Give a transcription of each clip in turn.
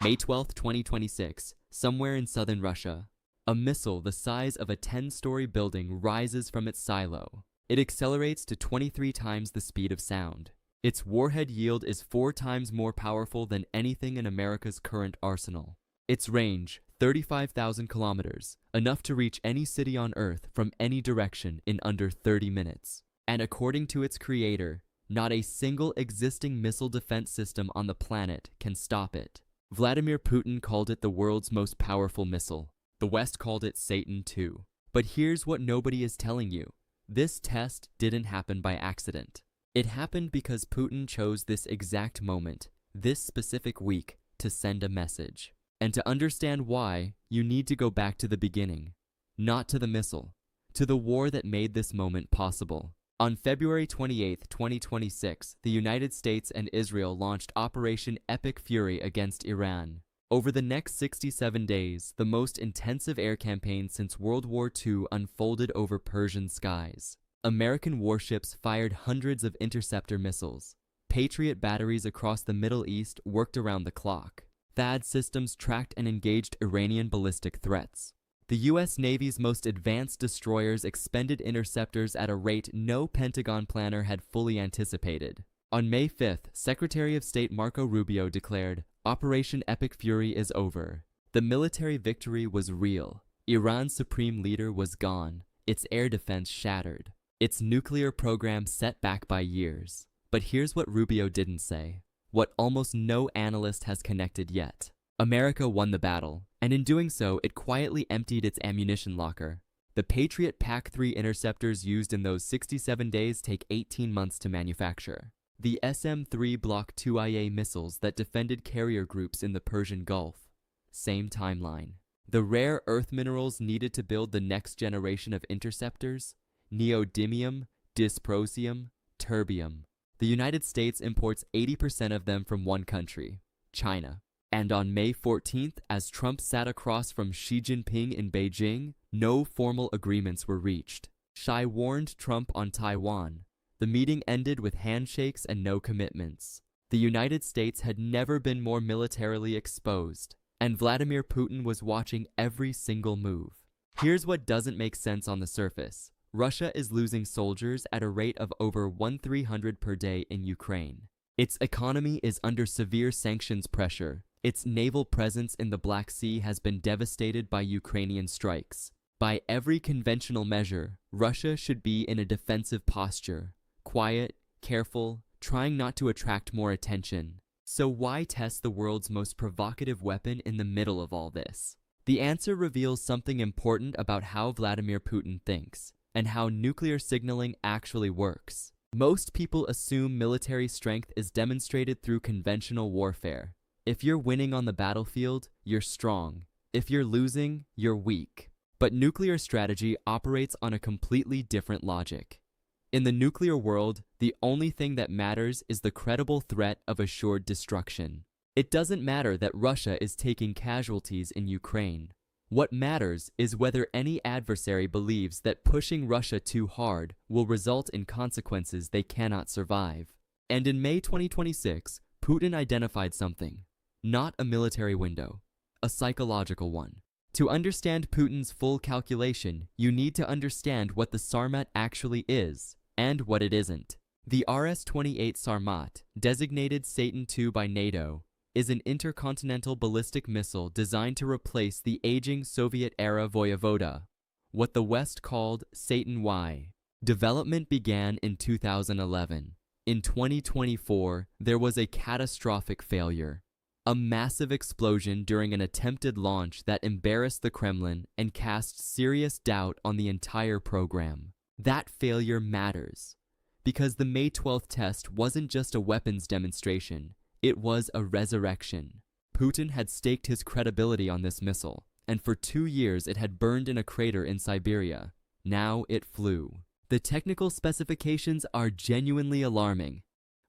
May 12, 2026, somewhere in southern Russia, a missile the size of a 10-story building rises from its silo. It accelerates to 23 times the speed of sound. Its warhead yield is 4 times more powerful than anything in America's current arsenal. Its range, 35,000 kilometers, enough to reach any city on Earth from any direction in under 30 minutes. And according to its creator, not a single existing missile defense system on the planet can stop it. Vladimir Putin called it the world's most powerful missile. The West called it Satan II. But here's what nobody is telling you. This test didn't happen by accident. It happened because Putin chose this exact moment, this specific week, to send a message. And to understand why, you need to go back to the beginning. Not to the missile, to the war that made this moment possible. On February 28, 2026, the United States and Israel launched Operation Epic Fury against Iran. Over the next 67 days, the most intensive air campaign since World War II unfolded over Persian skies. American warships fired hundreds of interceptor missiles. Patriot batteries across the Middle East worked around the clock. THAAD systems tracked and engaged Iranian ballistic threats. The U.S. Navy's most advanced destroyers expended interceptors at a rate no Pentagon planner had fully anticipated. On May 5th, Secretary of State Marco Rubio declared, "Operation Epic Fury is over." The military victory was real. Iran's supreme leader was gone, its air defense shattered, its nuclear program set back by years. But here's what Rubio didn't say, what almost no analyst has connected yet. America won the battle, and in doing so, it quietly emptied its ammunition locker. The Patriot PAC-3 interceptors used in those 67 days take 18 months to manufacture. The SM-3 Block 2IA missiles that defended carrier groups in the Persian Gulf. Same timeline. The rare earth minerals needed to build the next generation of interceptors, neodymium, dysprosium, terbium. The United States imports 80% of them from one country, China. And on May 14th, as Trump sat across from Xi Jinping in Beijing, no formal agreements were reached. Xi warned Trump on Taiwan. The meeting ended with handshakes and no commitments. The United States had never been more militarily exposed, and Vladimir Putin was watching every single move. Here's what doesn't make sense on the surface. Russia is losing soldiers at a rate of over 1,300 per day in Ukraine. Its economy is under severe sanctions pressure. Its naval presence in the Black Sea has been devastated by Ukrainian strikes. By every conventional measure, Russia should be in a defensive posture, quiet, careful, trying not to attract more attention. So why test the world's most provocative weapon in the middle of all this? The answer reveals something important about how Vladimir Putin thinks, and how nuclear signaling actually works. Most people assume military strength is demonstrated through conventional warfare. If you're winning on the battlefield, you're strong. If you're losing, you're weak. But nuclear strategy operates on a completely different logic. In the nuclear world, the only thing that matters is the credible threat of assured destruction. It doesn't matter that Russia is taking casualties in Ukraine. What matters is whether any adversary believes that pushing Russia too hard will result in consequences they cannot survive. And in May 2026, Putin identified something. Not a military window, a psychological one. To understand Putin's full calculation, you need to understand what the Sarmat actually is, and what it isn't. The RS-28 Sarmat, designated Satan II by NATO, is an intercontinental ballistic missile designed to replace the aging Soviet-era Voyevoda, what the West called Satan Y. Development began in 2011. In 2024, there was a catastrophic failure. A massive explosion during an attempted launch that embarrassed the Kremlin and cast serious doubt on the entire program. That failure matters, because the May 12th test wasn't just a weapons demonstration, it was a resurrection. Putin had staked his credibility on this missile, and for 2 years it had burned in a crater in Siberia. Now it flew. The technical specifications are genuinely alarming.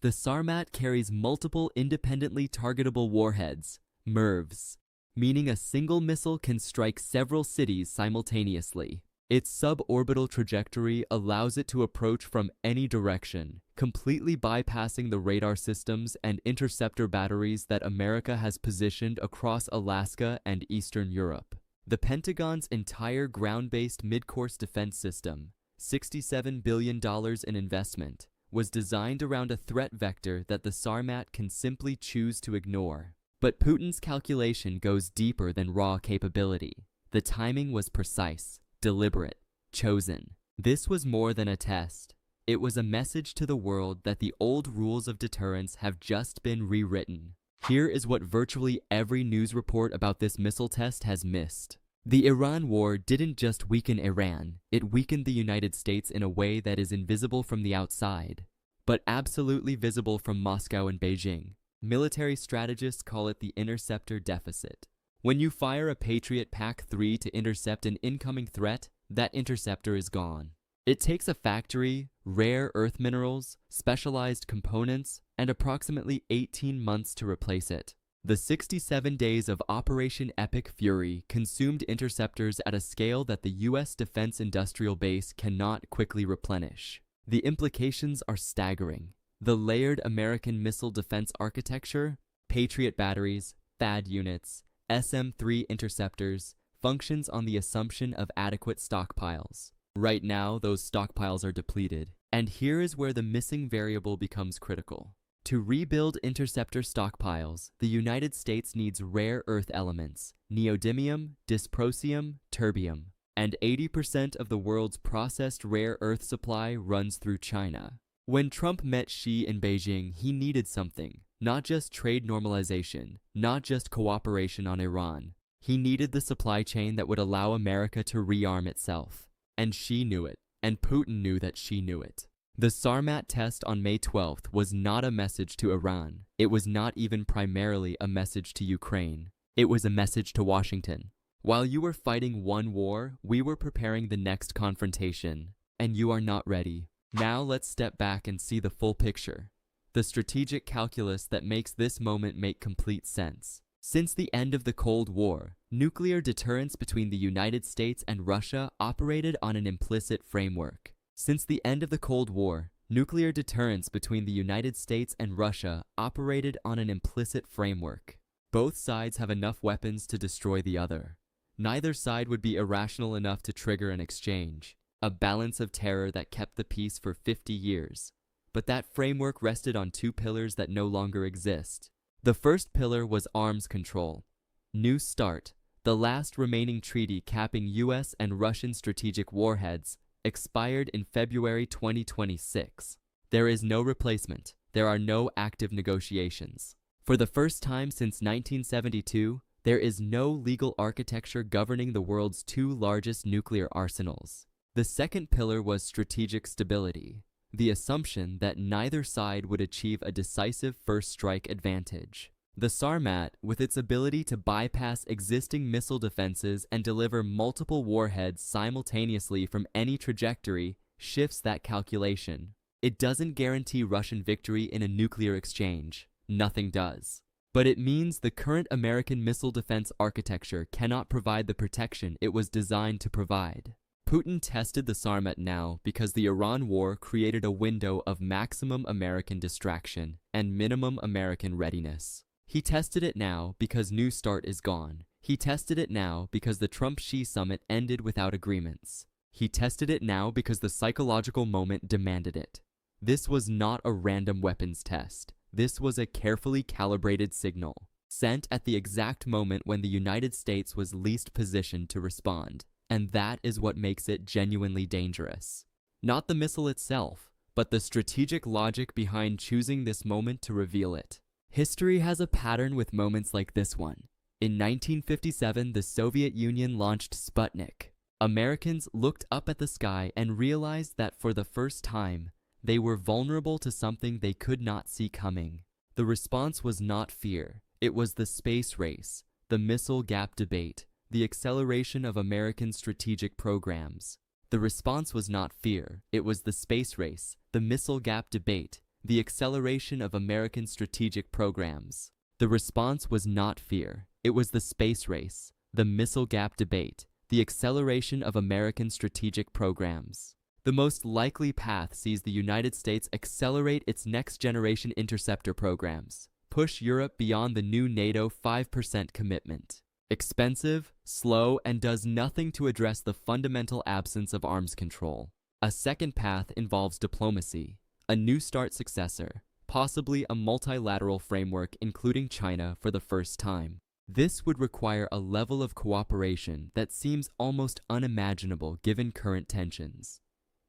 The Sarmat carries multiple independently targetable warheads, MIRVs, meaning a single missile can strike several cities simultaneously. Its suborbital trajectory allows it to approach from any direction, completely bypassing the radar systems and interceptor batteries that America has positioned across Alaska and Eastern Europe. The Pentagon's entire ground-based mid-course defense system, $67 billion in investment, was designed around a threat vector that the Sarmat can simply choose to ignore. But Putin's calculation goes deeper than raw capability. The timing was precise, deliberate, chosen. This was more than a test. It was a message to the world that the old rules of deterrence have just been rewritten. Here is what virtually every news report about this missile test has missed. The Iran war didn't just weaken Iran, it weakened the United States in a way that is invisible from the outside, but absolutely visible from Moscow and Beijing. Military strategists call it the interceptor deficit. When you fire a Patriot PAC-3 to intercept an incoming threat, that interceptor is gone. It takes a factory, rare earth minerals, specialized components, and approximately 18 months to replace it. The 67 days of Operation Epic Fury consumed interceptors at a scale that the U.S. defense industrial base cannot quickly replenish. The implications are staggering. The layered American missile defense architecture, Patriot batteries, THAAD units, SM-3 interceptors, functions on the assumption of adequate stockpiles. Right now, those stockpiles are depleted. And here is where the missing variable becomes critical. To rebuild interceptor stockpiles, the United States needs rare earth elements, neodymium, dysprosium, terbium, and 80% of the world's processed rare earth supply runs through China. When Trump met Xi in Beijing, he needed something, not just trade normalization, not just cooperation on Iran. He needed the supply chain that would allow America to rearm itself. And Xi knew it, and Putin knew that Xi knew it. The Sarmat test on May 12th was not a message to Iran. It was not even primarily a message to Ukraine. It was a message to Washington. While you were fighting one war, we were preparing the next confrontation. And you are not ready. Now let's step back and see the full picture. The strategic calculus that makes this moment make complete sense. Since the end of the Cold War, nuclear deterrence between the United States and Russia operated on an implicit framework. Since the end of the Cold War, nuclear deterrence between the United States and Russia operated on an implicit framework. Both sides have enough weapons to destroy the other. Neither side would be irrational enough to trigger an exchange, a balance of terror that kept the peace for 50 years. But that framework rested on two pillars that no longer exist. The first pillar was arms control. New START, the last remaining treaty capping US and Russian strategic warheads, expired in February 2026. There is no replacement. There are no active negotiations. For the first time since 1972, there is no legal architecture governing the world's two largest nuclear arsenals. The second pillar was strategic stability, the assumption that neither side would achieve a decisive first strike advantage. The Sarmat, with its ability to bypass existing missile defenses and deliver multiple warheads simultaneously from any trajectory, shifts that calculation. It doesn't guarantee Russian victory in a nuclear exchange. Nothing does. But it means the current American missile defense architecture cannot provide the protection it was designed to provide. Putin tested the Sarmat NOW because the Iran war created a window of maximum American distraction and minimum American readiness. He tested it now because New START is gone. He tested it now because the Trump-Xi summit ended without agreements. He tested it now because the psychological moment demanded it. This was not a random weapons test. This was a carefully calibrated signal, sent at the exact moment when the United States was least positioned to respond. And that is what makes it genuinely dangerous. Not the missile itself, but the strategic logic behind choosing this moment to reveal it. History has a pattern with moments like this one. In 1957, the Soviet Union launched Sputnik. Americans looked up at the sky and realized that for the first time, they were vulnerable to something they could not see coming. The response was not fear. It was the space race, the missile gap debate, the acceleration of American strategic programs. The response was not fear. It was the space race, the missile gap debate, the acceleration of American strategic programs. The response was not fear. It was the space race, the missile gap debate, the acceleration of American strategic programs. The most likely path sees the United States accelerate its next-generation interceptor programs, push Europe beyond the new NATO 5% commitment. Expensive, slow, and does nothing to address the fundamental absence of arms control. A second path involves diplomacy, a New START successor, possibly a multilateral framework including China for the first time. This would require a level of cooperation that seems almost unimaginable given current tensions.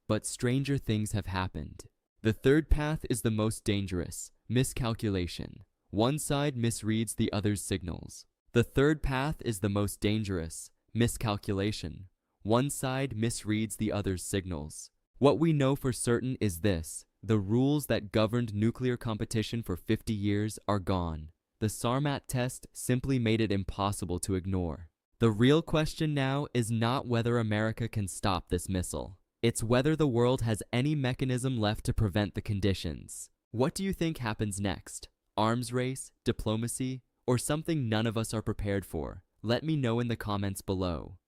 But stranger things have happened. The third path is the most dangerous: miscalculation. One side misreads the other's signals. The third path is the most dangerous: miscalculation. One side misreads the other's signals. What we know for certain is this: the rules that governed nuclear competition for 50 years are gone. The Sarmat test simply made it impossible to ignore. The real question now is not whether America can stop this missile. It's whether the world has any mechanism left to prevent the conditions. What do you think happens next? Arms race, diplomacy, or something none of us are prepared for? Let me know in the comments below.